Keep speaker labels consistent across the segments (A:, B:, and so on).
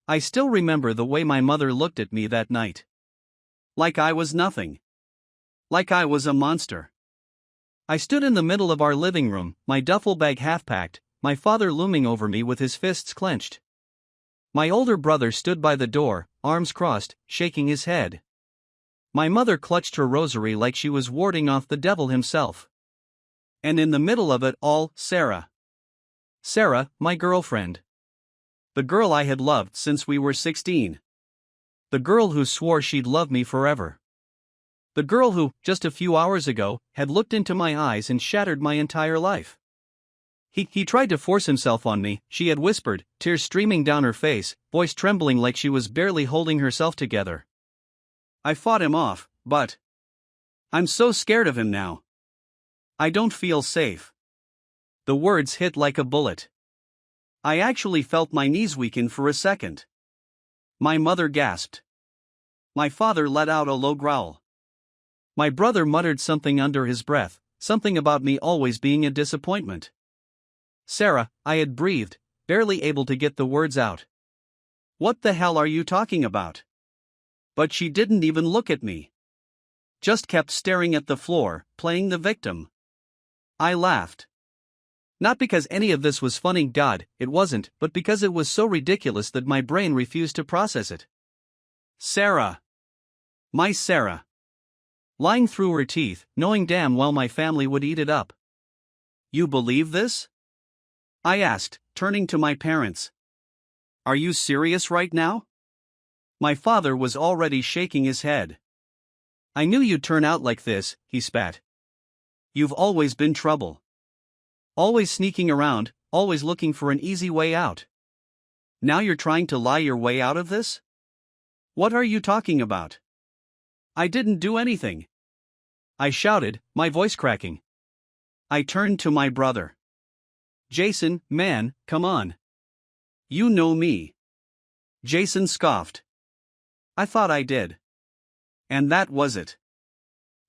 A: I still remember the way my mother looked at me that night. Like I was nothing. Like I was a monster. I stood in the middle of our living room, my duffel bag half packed, my father looming over me with his fists clenched. My older brother stood by the door, arms crossed, shaking his head. My mother clutched her rosary like she was warding off the devil himself. And in the middle of it all, Sarah. Sarah, my girlfriend. The girl I had loved since we were 16. The girl who swore she'd love me forever. The girl who, just a few hours ago, had looked into my eyes and shattered my entire life. He tried to force himself on me, she had whispered, tears streaming down her face, voice trembling like she was barely holding herself together. I fought him off, but I'm so scared of him now. I don't feel safe. The words hit like a bullet. I actually felt my knees weaken for a second. My mother gasped. My father let out a low growl. My brother muttered something under his breath, something about me always being a disappointment. Sarah, I had breathed, barely able to get the words out. What the hell are you talking about? But she didn't even look at me. Just kept staring at the floor, playing the victim. I laughed. Not because any of this was funny, God, it wasn't, but because it was so ridiculous that my brain refused to process it. Sarah. My Sarah. Lying through her teeth, knowing damn well my family would eat it up. You believe this? I asked, turning to my parents. Are you serious right now? My father was already shaking his head. I knew you'd turn out like this, he spat. You've always been trouble. Always sneaking around, always looking for an easy way out. Now you're trying to lie your way out of this? What are you talking about? I didn't do anything. I shouted, my voice cracking. I turned to my brother. Jason, man, come on. You know me. Jason scoffed. I thought I did. And that was it.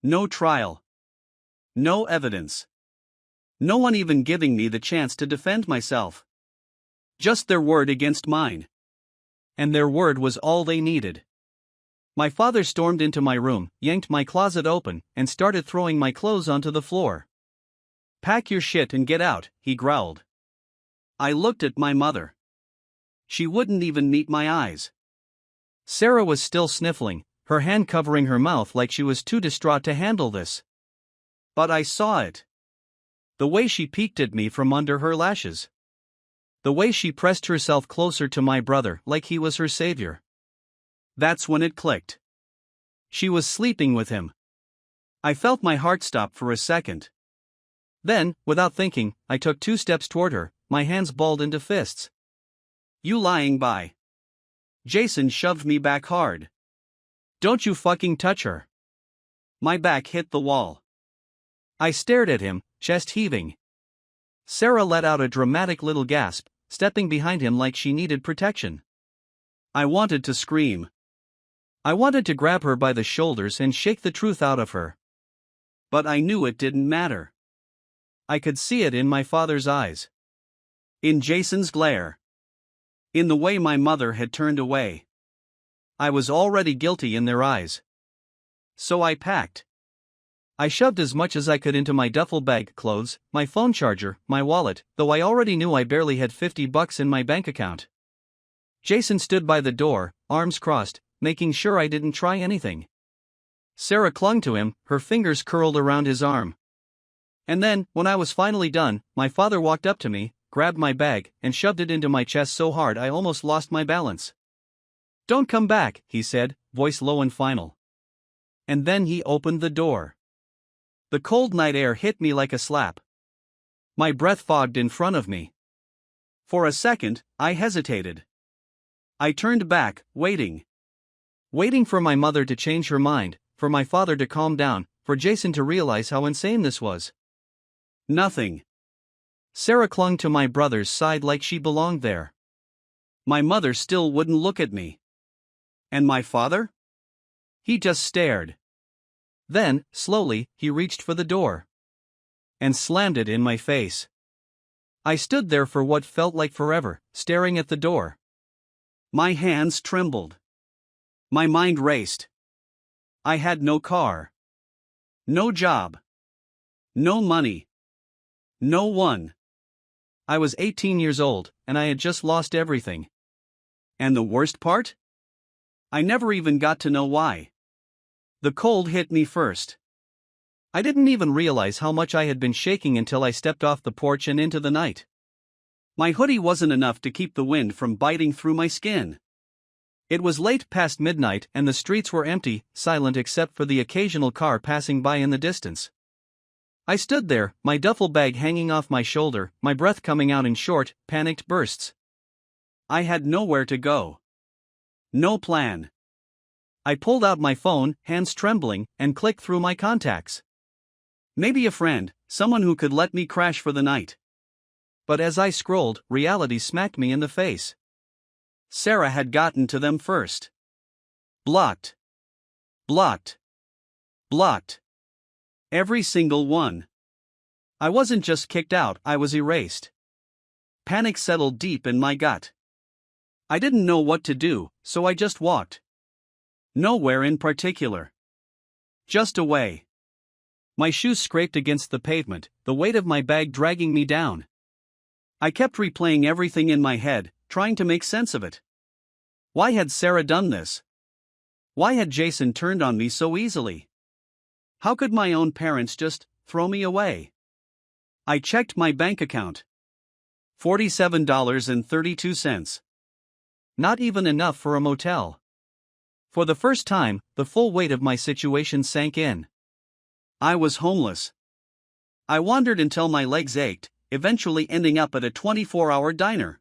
A: No trial. No evidence. No one even giving me the chance to defend myself. Just their word against mine. And their word was all they needed. My father stormed into my room, yanked my closet open, and started throwing my clothes onto the floor. Pack your shit and get out, he growled. I looked at my mother. She wouldn't even meet my eyes. Sarah was still sniffling, her hand covering her mouth like she was too distraught to handle this. But I saw it. The way she peeked at me from under her lashes. The way she pressed herself closer to my brother like he was her savior. That's when it clicked. She was sleeping with him. I felt my heart stop for a second. Then, without thinking, I took 2 steps toward her, my hands balled into fists. You lying by. Jason shoved me back hard. Don't you fucking touch her. My back hit the wall. I stared at him, chest heaving. Sarah let out a dramatic little gasp, stepping behind him like she needed protection. I wanted to scream. I wanted to grab her by the shoulders and shake the truth out of her. But I knew it didn't matter. I could see it in my father's eyes. In Jason's glare. In the way my mother had turned away. I was already guilty in their eyes. So I packed. I shoved as much as I could into my duffel bag, clothes, my phone charger, my wallet, though I already knew I barely had $50 in my bank account. Jason stood by the door, arms crossed, making sure I didn't try anything. Sarah clung to him, her fingers curled around his arm. And then, when I was finally done, my father walked up to me, grabbed my bag, and shoved it into my chest so hard I almost lost my balance. Don't come back, he said, voice low and final. And then he opened the door. The cold night air hit me like a slap. My breath fogged in front of me. For a second, I hesitated. I turned back, waiting. Waiting for my mother to change her mind, for my father to calm down, for Jason to realize how insane this was. Nothing. Sarah clung to my brother's side like she belonged there. My mother still wouldn't look at me. And my father? He just stared. Then, slowly, he reached for the door. And slammed it in my face. I stood there for what felt like forever, staring at the door. My hands trembled. My mind raced. I had no car. No job. No money. No one. I was 18 years old, and I had just lost everything. And the worst part? I never even got to know why. The cold hit me first. I didn't even realize how much I had been shaking until I stepped off the porch and into the night. My hoodie wasn't enough to keep the wind from biting through my skin. It was late past midnight and the streets were empty, silent except for the occasional car passing by in the distance. I stood there, my duffel bag hanging off my shoulder, my breath coming out in short, panicked bursts. I had nowhere to go. No plan. I pulled out my phone, hands trembling, and clicked through my contacts. Maybe a friend, someone who could let me crash for the night. But as I scrolled, reality smacked me in the face. Sarah had gotten to them first. Blocked. Blocked. Blocked. Every single one. I wasn't just kicked out, I was erased. Panic settled deep in my gut. I didn't know what to do, so I just walked. Nowhere in particular. Just away. My shoes scraped against the pavement, the weight of my bag dragging me down. I kept replaying everything in my head, trying to make sense of it. Why had Sarah done this? Why had Jason turned on me so easily? How could my own parents just throw me away? I checked my bank account. $47.32. Not even enough for a motel. For the first time, the full weight of my situation sank in. I was homeless. I wandered until my legs ached, eventually ending up at a 24-hour diner.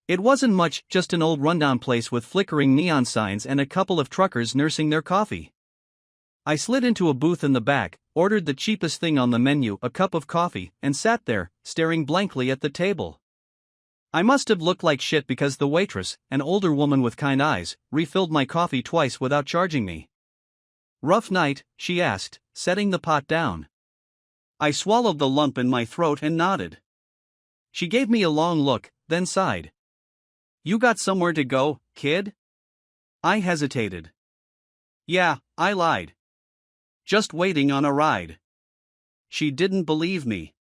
A: It wasn't much, just an old rundown place with flickering neon signs and a couple of truckers nursing their coffee. I slid into a booth in the back, ordered the cheapest thing on the menu, a cup of coffee, and sat there, staring blankly at the table. I must have looked like shit because the waitress, an older woman with kind eyes, refilled my coffee twice without charging me. "Rough night?" she asked, setting the pot down. I swallowed the lump in my throat and nodded. She gave me a long look, then sighed. "You got somewhere to go, kid?" I hesitated. "Yeah, I lied. Just waiting on a ride." She didn't believe me.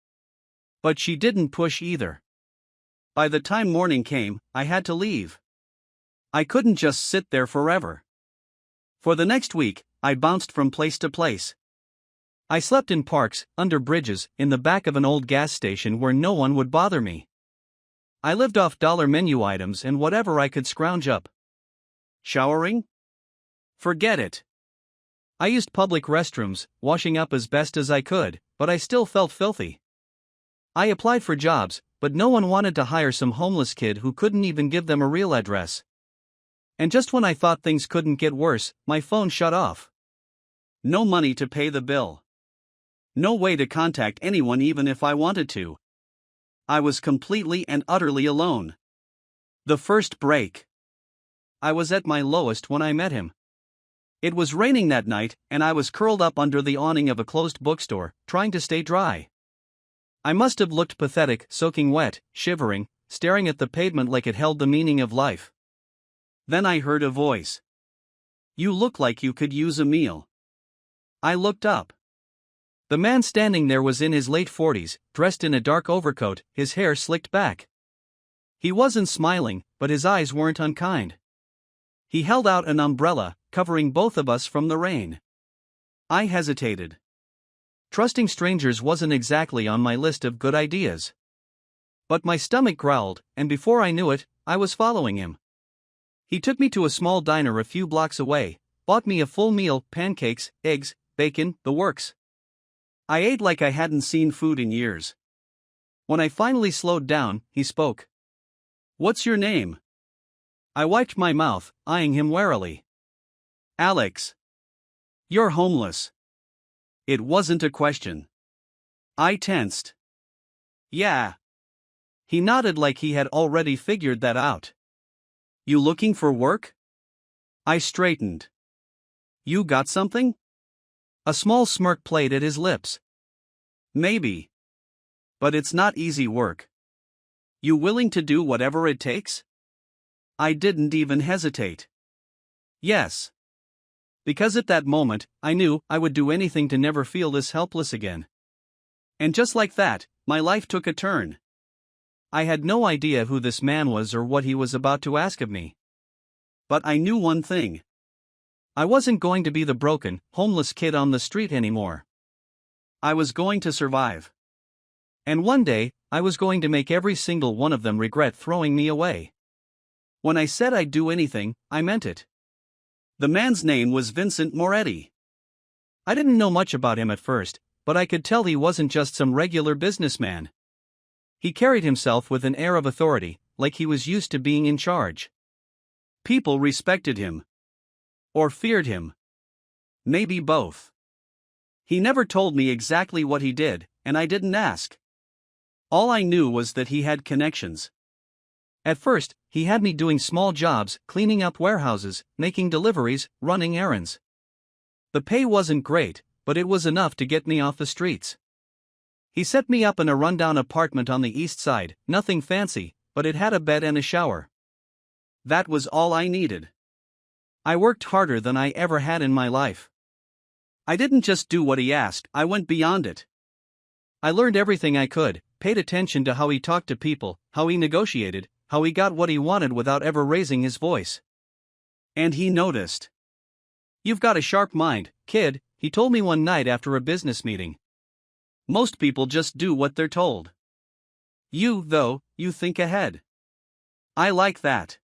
A: But she didn't push either. By the time morning came, I had to leave. I couldn't just sit there forever. For the next week, I bounced from place to place. I slept in parks, under bridges, in the back of an old gas station where no one would bother me. I lived off dollar menu items and whatever I could scrounge up. Showering? Forget it. I used public restrooms, washing up as best as I could, but I still felt filthy. I applied for jobs, but no one wanted to hire some homeless kid who couldn't even give them a real address. And just when I thought things couldn't get worse, my phone shut off. No money to pay the bill. No way to contact anyone even if I wanted to. I was completely and utterly alone. The first break. I was at my lowest when I met him. It was raining that night, and I was curled up under the awning of a closed bookstore, trying to stay dry. I must have looked pathetic, soaking wet, shivering, staring at the pavement like it held the meaning of life. Then I heard a voice. "You look like you could use a meal." I looked up. The man standing there was in his late 40s, dressed in a dark overcoat, his hair slicked back. He wasn't smiling, but his eyes weren't unkind. He held out an umbrella, covering both of us from the rain. I hesitated. Trusting strangers wasn't exactly on my list of good ideas. But my stomach growled, and before I knew it, I was following him. He took me to a small diner a few blocks away, bought me a full meal, pancakes, eggs, bacon, the works. I ate like I hadn't seen food in years. When I finally slowed down, he spoke. "What's your name?" I wiped my mouth, eyeing him warily. "Alex." "You're homeless." It wasn't a question. I tensed. "Yeah." He nodded like he had already figured that out. "You looking for work?" I straightened. "You got something?" A small smirk played at his lips. "Maybe. But it's not easy work." "You willing to do whatever it takes?" I didn't even hesitate. Yes. Because at that moment, I knew I would do anything to never feel this helpless again. And just like that, my life took a turn. I had no idea who this man was or what he was about to ask of me. But I knew one thing. I wasn't going to be the broken, homeless kid on the street anymore. I was going to survive. And one day, I was going to make every single one of them regret throwing me away. When I said I'd do anything, I meant it. The man's name was Vincent Moretti. I didn't know much about him at first, but I could tell he wasn't just some regular businessman. He carried himself with an air of authority, like he was used to being in charge. People respected him. Or feared him. Maybe both. He never told me exactly what he did, and I didn't ask. All I knew was that he had connections. At first, he had me doing small jobs, cleaning up warehouses, making deliveries, running errands. The pay wasn't great, but it was enough to get me off the streets. He set me up in a rundown apartment on the east side, nothing fancy, but it had a bed and a shower. That was all I needed. I worked harder than I ever had in my life. I didn't just do what he asked, I went beyond it. I learned everything I could, paid attention to how he talked to people, how he negotiated, how he got what he wanted without ever raising his voice. And he noticed. "You've got a sharp mind, kid," he told me one night after a business meeting. "Most people just do what they're told. You, though, you think ahead." I like that.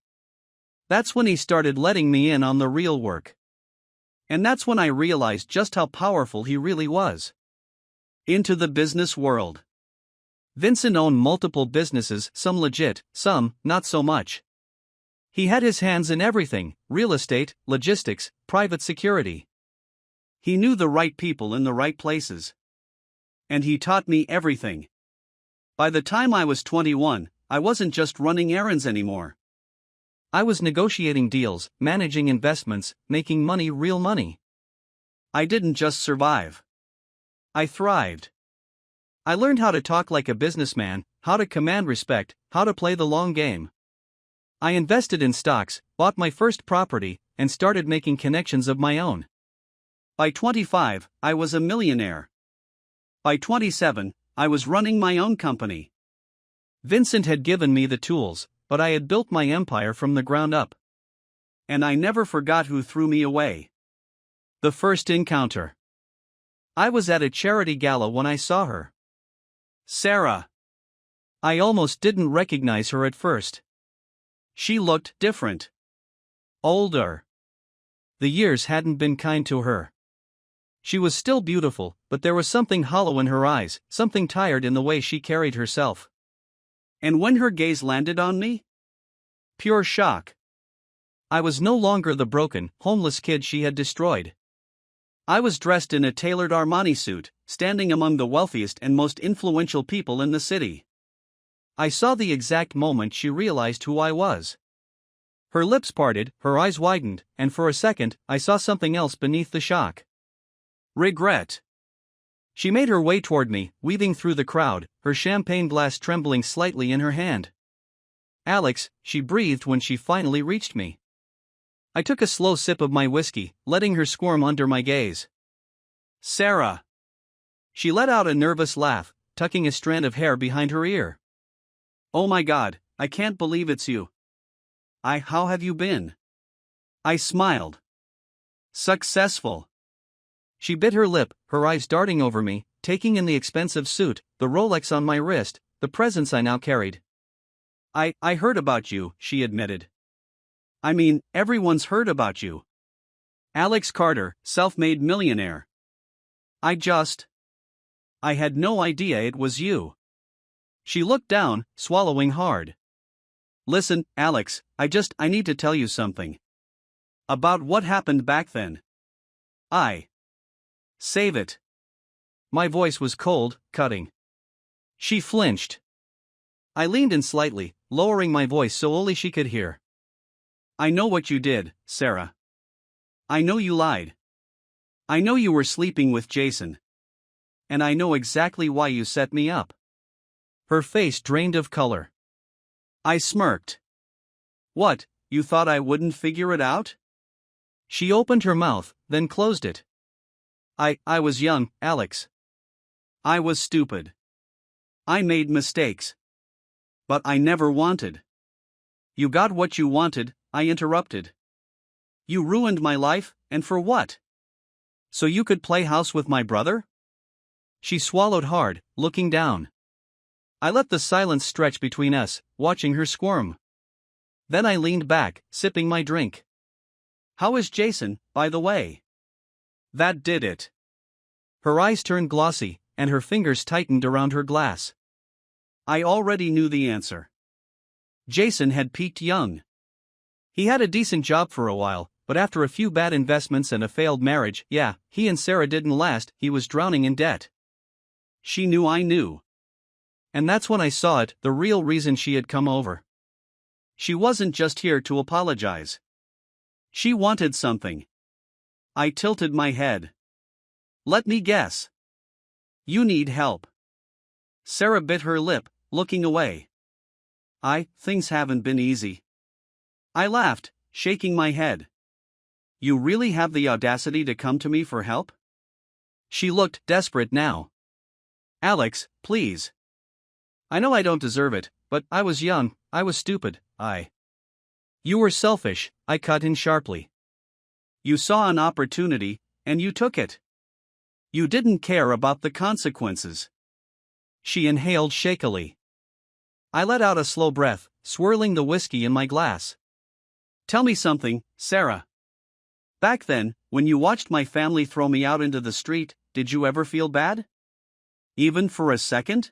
A: That's when he started letting me in on the real work. And that's when I realized just how powerful he really was. Into the business world. Vincent owned multiple businesses, some legit, some not so much. He had his hands in everything: real estate, logistics, private security. He knew the right people in the right places. And he taught me everything. By the time I was 21, I wasn't just running errands anymore. I was negotiating deals, managing investments, making money, real money. I didn't just survive. I thrived. I learned how to talk like a businessman, how to command respect, how to play the long game. I invested in stocks, bought my first property, and started making connections of my own. By 25, I was a millionaire. By 27, I was running my own company. Vincent had given me the tools, but I had built my empire from the ground up. And I never forgot who threw me away. The first encounter. I was at a charity gala when I saw her. Sarah. I almost didn't recognize her at first. She looked different. Older. The years hadn't been kind to her. She was still beautiful, but there was something hollow in her eyes, something tired in the way she carried herself. And when her gaze landed on me? Pure shock. I was no longer the broken, homeless kid she had destroyed. I was dressed in a tailored Armani suit, standing among the wealthiest and most influential people in the city. I saw the exact moment she realized who I was. Her lips parted, her eyes widened, and for a second, I saw something else beneath the shock. Regret. She made her way toward me, weaving through the crowd, her champagne glass trembling slightly in her hand. "Alex," she breathed when she finally reached me. I took a slow sip of my whiskey, letting her squirm under my gaze. "Sarah." She let out a nervous laugh, tucking a strand of hair behind her ear. "Oh my God, I can't believe it's you. How have you been?" I smiled. "Successful." She bit her lip, her eyes darting over me, taking in the expensive suit, the Rolex on my wrist, the presents I now carried. I heard about you," she admitted. "I mean, everyone's heard about you. Alex Carter, self-made millionaire. I had no idea it was you." She looked down, swallowing hard. "Listen, Alex, I need to tell you something. About what happened back then. Save it." My voice was cold, cutting. She flinched. I leaned in slightly, lowering my voice so only she could hear. "I know what you did, Sarah. I know you lied. I know you were sleeping with Jason. And I know exactly why you set me up." Her face drained of color. I smirked. "What, You thought I wouldn't figure it out? She opened her mouth, then closed it. I was young, Alex. I was stupid. I made mistakes. But I never wanted. You got what you wanted, I interrupted. You ruined my life, and for what? So you could play house with my brother? She swallowed hard, looking down. I let the silence stretch between us, watching her squirm. Then I leaned back, sipping my drink. How is Jason, by the way? That did it. Her eyes turned glossy, and her fingers tightened around her glass. I already knew the answer. Jason had peaked young. He had a decent job for a while, but after a few bad investments and a failed marriage, he and Sarah didn't last. He was drowning in debt. She knew I knew. And that's when I saw it, the real reason she had come over. She wasn't just here to apologize. She wanted something. I tilted my head. Let me guess. You need help. Sarah bit her lip, looking away. Things haven't been easy. I laughed, shaking my head. You really have the audacity to come to me for help? She looked desperate now. Alex, please. I know I don't deserve it, but I was young, I was stupid, You were selfish, I cut in sharply. You saw an opportunity, and you took it. You didn't care about the consequences. She inhaled shakily. I let out a slow breath, swirling the whiskey in my glass. Tell me something, Sarah. Back then, when you watched my family throw me out into the street, did you ever feel bad? Even for a second?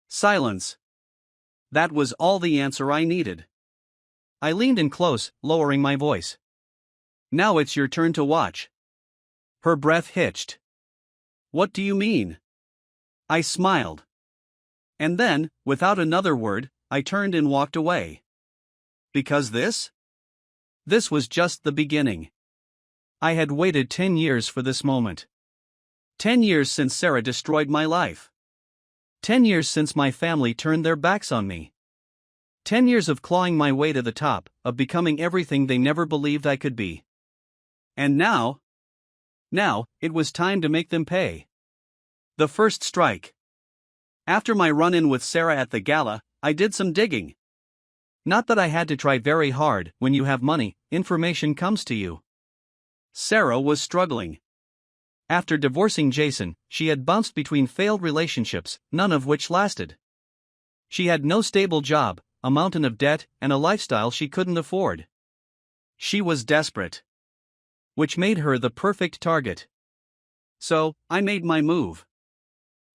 A: Silence. That was all the answer I needed. I leaned in close, lowering my voice. Now it's your turn to watch. Her breath hitched. What do you mean? I smiled. And then, without another word, I turned and walked away. Because this? This was just the beginning. I had waited 10 years for this moment. 10 years since Sarah destroyed my life. 10 years since my family turned their backs on me. 10 years of clawing my way to the top, of becoming everything they never believed I could be. And now, it was time to make them pay. The first strike. After my run-in with Sarah at the gala, I did some digging. Not that I had to try very hard. When you have money, information comes to you. Sarah was struggling. After divorcing Jason, she had bounced between failed relationships, none of which lasted. She had no stable job, a mountain of debt, and a lifestyle she couldn't afford. She was desperate. Which made her the perfect target. So, I made my move.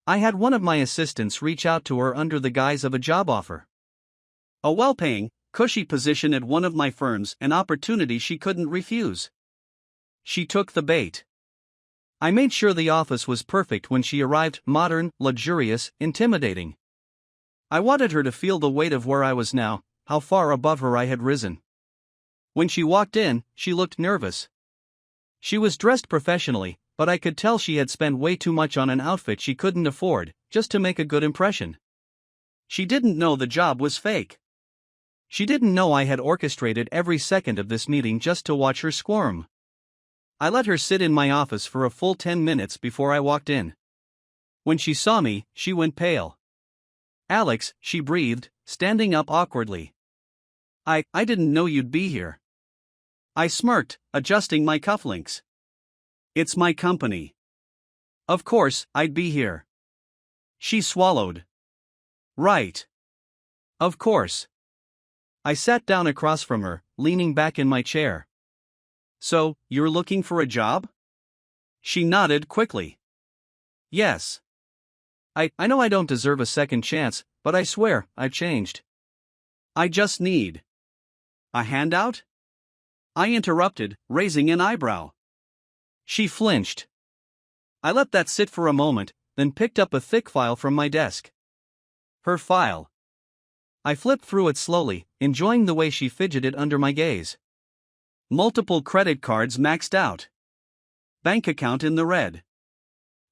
A: I had one of my assistants reach out to her under the guise of a job offer. A well-paying, cushy position at one of my firms, an opportunity she couldn't refuse. She took the bait. I made sure the office was perfect when she arrived, modern, luxurious, intimidating. I wanted her to feel the weight of where I was now, how far above her I had risen. When she walked in, she looked nervous. She was dressed professionally, but I could tell she had spent way too much on an outfit she couldn't afford, just to make a good impression. She didn't know the job was fake. She didn't know I had orchestrated every second of this meeting just to watch her squirm. I let her sit in my office for a full 10 minutes before I walked in. When she saw me, she went pale. Alex, she breathed, standing up awkwardly. I didn't know you'd be here. I smirked, adjusting my cufflinks. It's my company. Of course, I'd be here. She swallowed. Right. Of course. I sat down across from her, leaning back in my chair. So, you're looking for a job? She nodded quickly. Yes. I know I don't deserve a second chance, but I swear, I've changed. I just need a handout? I interrupted, raising an eyebrow. She flinched. I let that sit for a moment, then picked up a thick file from my desk. Her file. I flipped through it slowly, enjoying the way she fidgeted under my gaze. Multiple credit cards maxed out. Bank account in the red.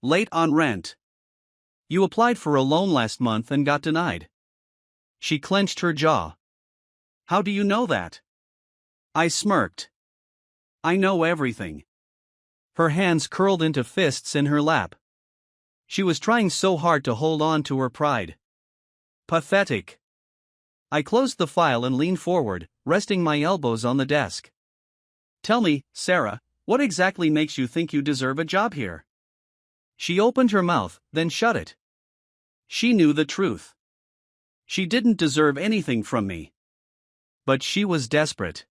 A: Late on rent. You applied for a loan last month and got denied. She clenched her jaw. How do you know that? I smirked. I know everything. Her hands curled into fists in her lap. She was trying so hard to hold on to her pride. Pathetic. I closed the file and leaned forward, resting my elbows on the desk. Tell me, Sarah, what exactly makes you think you deserve a job here? She opened her mouth, then shut it. She knew the truth. She didn't deserve anything from me. But she was desperate.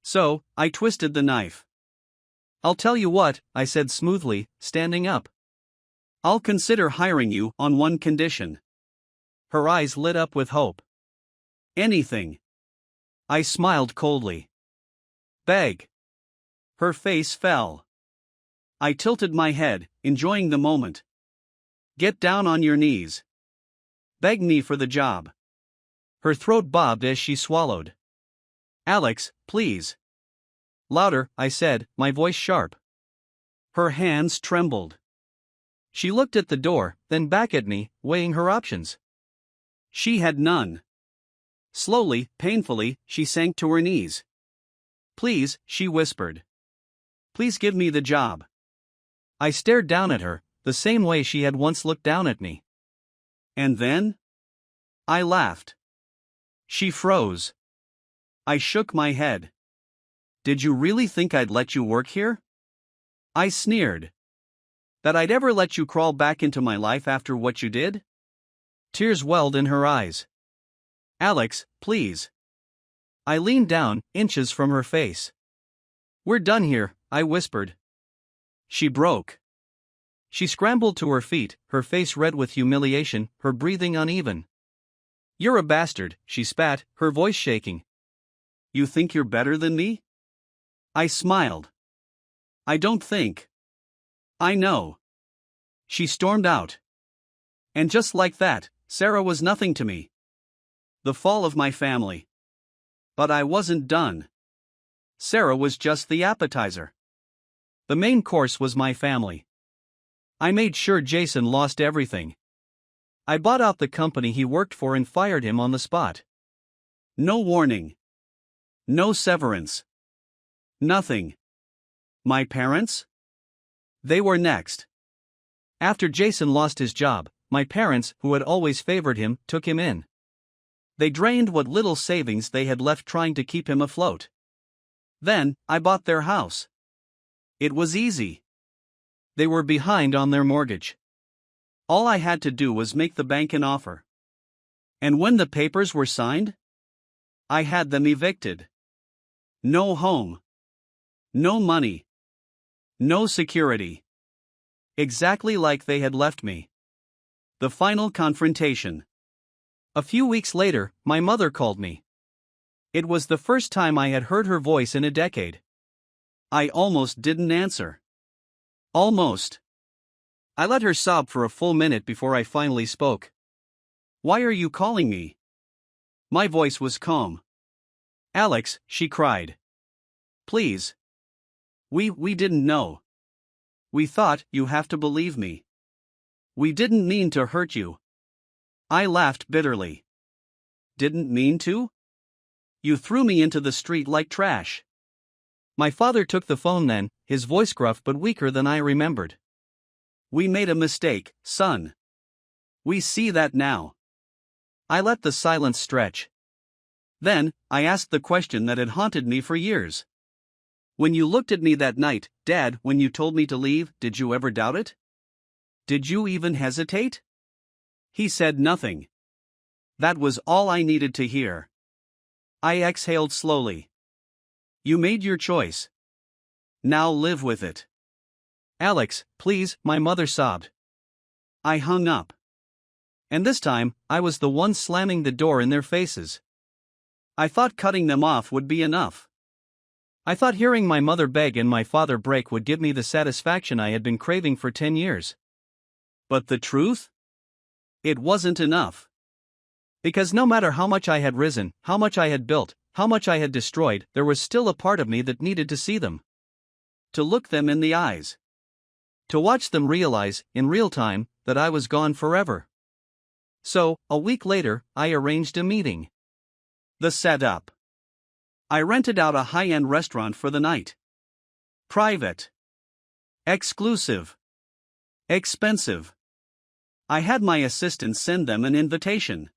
A: So, I twisted the knife. I'll tell you what, I said smoothly, standing up. I'll consider hiring you on one condition. Her eyes lit up with hope. Anything. I smiled coldly. Beg. Her face fell. I tilted my head, enjoying the moment. Get down on your knees. Beg me for the job. Her throat bobbed as she swallowed. Alex, please. Louder, I said, my voice sharp. Her hands trembled. She looked at the door, then back at me, weighing her options. She had none. Slowly, painfully, she sank to her knees. Please, she whispered. Please give me the job. I stared down at her, the same way she had once looked down at me. And then? I laughed. She froze. I shook my head. Did you really think I'd let you work here? I sneered. That I'd ever let you crawl back into my life after what you did? Tears welled in her eyes. Alex, please. I leaned down, inches from her face. We're done here, I whispered. She broke. She scrambled to her feet, her face red with humiliation, her breathing uneven. You're a bastard, she spat, her voice shaking. You think you're better than me? I smiled. I don't think. I know. She stormed out. And just like that, Sarah was nothing to me. The fall of my family. But I wasn't done. Sarah was just the appetizer. The main course was my family. I made sure Jason lost everything. I bought out the company he worked for and fired him on the spot. No warning. No severance. Nothing. My parents? They were next. After Jason lost his job, my parents, who had always favored him, took him in. They drained what little savings they had left trying to keep him afloat. Then, I bought their house. It was easy. They were behind on their mortgage. All I had to do was make the bank an offer. And when the papers were signed, I had them evicted. No home. No money. No security. Exactly like they had left me. The final confrontation. A few weeks later, my mother called me. It was the first time I had heard her voice in a decade. I almost didn't answer. Almost. I let her sob for a full minute before I finally spoke. Why are you calling me? My voice was calm. Alex, she cried. Please. We didn't know. We thought, you have to believe me. We didn't mean to hurt you. I laughed bitterly. Didn't mean to? You threw me into the street like trash. My father took the phone then, his voice gruff but weaker than I remembered. We made a mistake, son. We see that now. I let the silence stretch. Then, I asked the question that had haunted me for years. When you looked at me that night, Dad, when you told me to leave, did you ever doubt it? Did you even hesitate? He said nothing. That was all I needed to hear. I exhaled slowly. You made your choice. Now live with it. Alex, please, my mother sobbed. I hung up. And this time, I was the one slamming the door in their faces. I thought cutting them off would be enough. I thought hearing my mother beg and my father break would give me the satisfaction I had been craving for 10 years. But the truth? It wasn't enough. Because no matter how much I had risen, how much I had built, how much I had destroyed, there was still a part of me that needed to see them. To look them in the eyes. To watch them realize, in real time, that I was gone forever. So, a week later, I arranged a meeting. The setup. I rented out a high-end restaurant for the night. Private. Exclusive. Expensive. I had my assistant send them an invitation.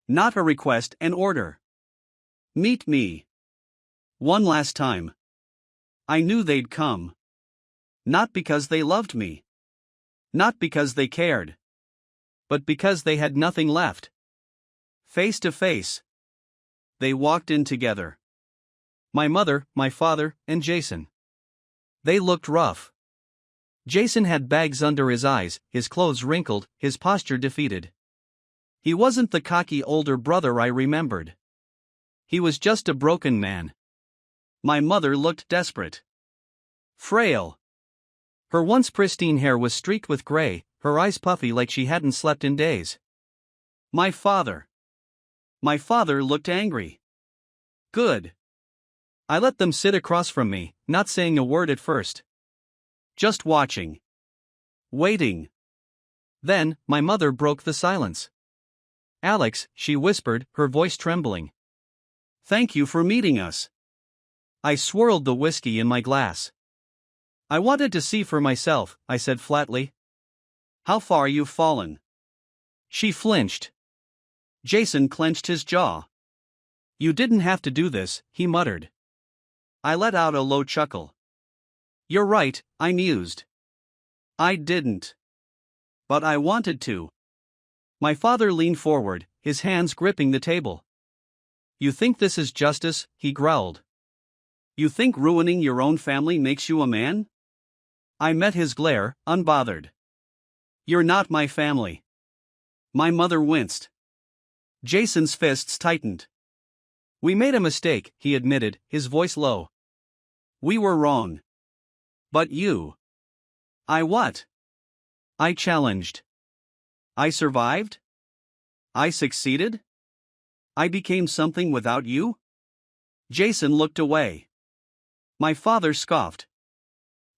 A: Not a request, an order. Meet me. One last time. I knew they'd come. Not because they loved me. Not because they cared. But because they had nothing left. Face to face. They walked in together. My mother, my father, and Jason. They looked rough. Jason had bags under his eyes, his clothes wrinkled, his posture defeated. He wasn't the cocky older brother I remembered. He was just a broken man. My mother looked desperate. Frail. Her once pristine hair was streaked with gray, her eyes puffy like she hadn't slept in days. My father. My father looked angry. Good. I let them sit across from me, not saying a word at first. Just watching. Waiting. Then, my mother broke the silence. Alex, she whispered, her voice trembling. Thank you for meeting us. I swirled the whiskey in my glass. I wanted to see for myself, I said flatly. How far you've fallen. She flinched. Jason clenched his jaw. You didn't have to do this, he muttered. I let out a low chuckle. You're right, I mused. I didn't. But I wanted to. My father leaned forward, his hands gripping the table. You think this is justice? He growled. You think ruining your own family makes you a man? I met his glare, unbothered. You're not my family. My mother winced. Jason's fists tightened. We made a mistake, he admitted, his voice low. We were wrong. But you. I what? I challenged. I survived? I succeeded? I became something without you? Jason looked away. My father scoffed.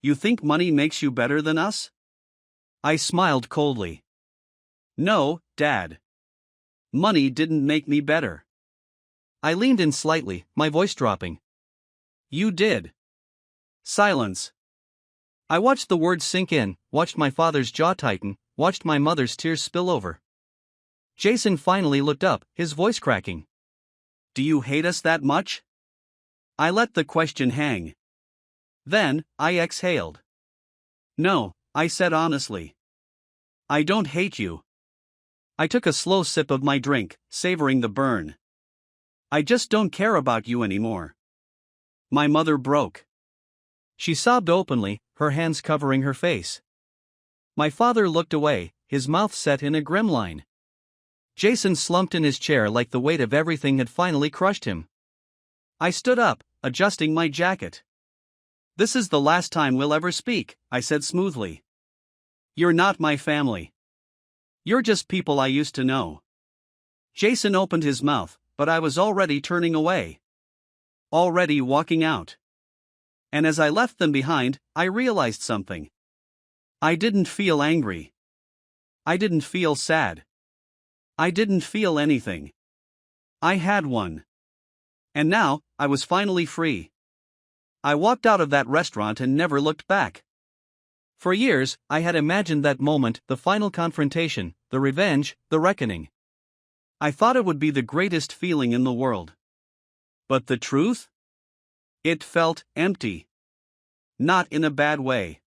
A: You think money makes you better than us? I smiled coldly. No, Dad. Money didn't make me better. I leaned in slightly, my voice dropping. You did. Silence. I watched the words sink in, watched my father's jaw tighten, watched my mother's tears spill over. Jason finally looked up, his voice cracking. Do you hate us that much? I let the question hang. Then, I exhaled. No, I said honestly. I don't hate you. I took a slow sip of my drink, savoring the burn. I just don't care about you anymore. My mother broke. She sobbed openly, her hands covering her face. My father looked away, his mouth set in a grim line. Jason slumped in his chair like the weight of everything had finally crushed him. I stood up, adjusting my jacket. This is the last time we'll ever speak, I said smoothly. You're not my family. You're just people I used to know. Jason opened his mouth, but I was already turning away. Already walking out. And as I left them behind, I realized something. I didn't feel angry. I didn't feel sad. I didn't feel anything. I had one. And now, I was finally free. I walked out of that restaurant and never looked back. For years, I had imagined that moment, the final confrontation, the revenge, the reckoning. I thought it would be the greatest feeling in the world. But the truth? It felt empty. Not in a bad way.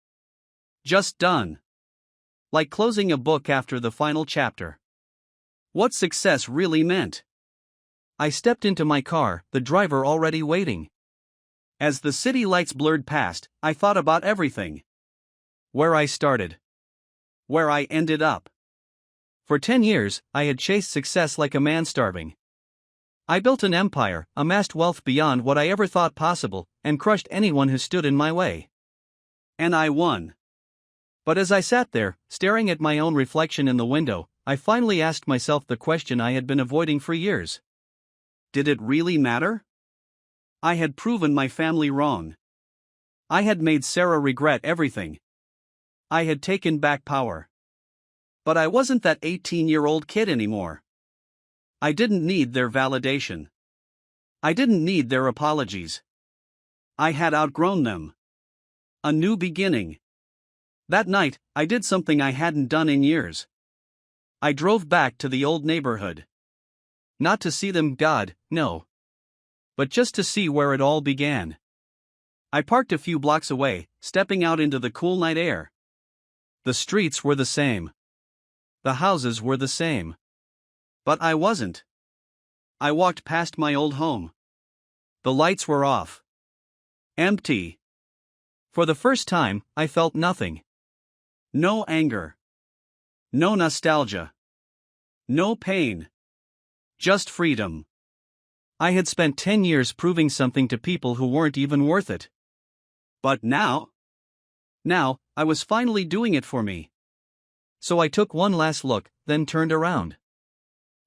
A: Just done. Like closing a book after the final chapter. What success really meant. I stepped into my car, the driver already waiting. As the city lights blurred past, I thought about everything. Where I started. Where I ended up. For 10 years, I had chased success like a man starving. I built an empire, amassed wealth beyond what I ever thought possible, and crushed anyone who stood in my way. And I won. But as I sat there, staring at my own reflection in the window, I finally asked myself the question I had been avoiding for years. Did it really matter? I had proven my family wrong. I had made Sarah regret everything. I had taken back power. But I wasn't that 18-year-old kid anymore. I didn't need their validation. I didn't need their apologies. I had outgrown them. A new beginning. That night, I did something I hadn't done in years. I drove back to the old neighborhood. Not to see them, God, no. But just to see where it all began. I parked a few blocks away, stepping out into the cool night air. The streets were the same. The houses were the same. But I wasn't. I walked past my old home. The lights were off. Empty. For the first time, I felt nothing. No anger. No nostalgia. No pain. Just freedom. I had spent 10 years proving something to people who weren't even worth it. But now? Now, I was finally doing it for me. So I took one last look, then turned around.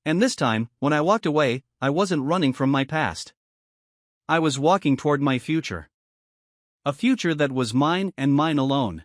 A: And this time, when I walked away, I wasn't running from my past. I was walking toward my future. A future that was mine and mine alone.